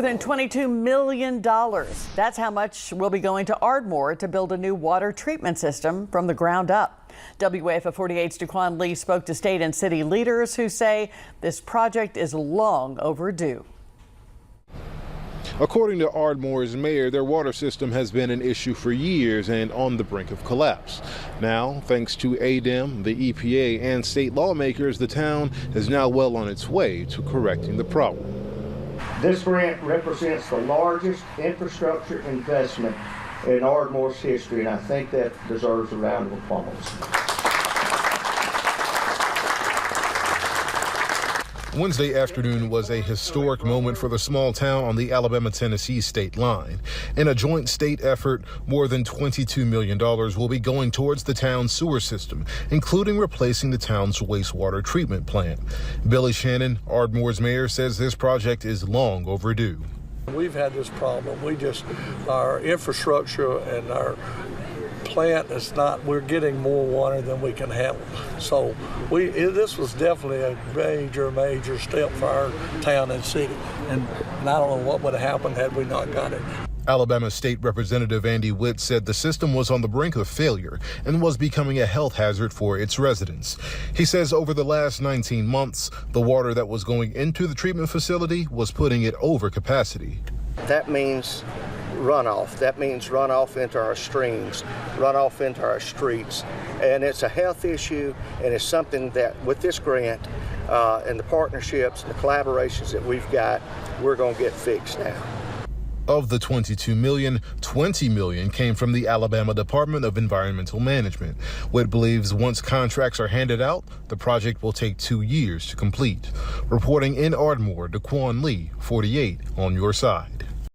More than $22 million. That's how much will be going to Ardmore to build a new water treatment system from the ground up. WAFA 48's Daquan Lee spoke to state and city leaders who say this project is long overdue. According to Ardmore's mayor, their water system has been an issue for years and on the brink of collapse. Now, thanks to ADEM, the EPA, and state lawmakers, the town is now well on its way to correcting the problem. This grant represents the largest infrastructure investment in Ardmore's history, and I think that deserves a round of applause. Wednesday afternoon was a historic moment for the small town on the Alabama-Tennessee state line. In a joint state effort, more than $22 million will be going towards the town's sewer system, including replacing the town's wastewater treatment plant. Billy Shannon, Ardmore's mayor, says this project is long overdue. We've had this problem. Our infrastructure and our plant is not, we're getting more water than we can handle. So this was definitely a major step for our town and city. And I don't know what would have happened had we not got it. Alabama State Representative Andy Witt said the system was on the brink of failure and was becoming a health hazard for its residents. He says over the last 19 months, the water that was going into the treatment facility was putting it over capacity. That means runoff. That means runoff into our streams, runoff into our streets. And it's a health issue, and it's something that with this grant and the partnerships and the collaborations that we've got, we're going to get fixed now. Of the $22 million, $20 million came from the Alabama Department of Environmental Management. Witt believes once contracts are handed out, the project will take 2 years to complete. Reporting in Ardmore, Daquan Lee, 48 on your side.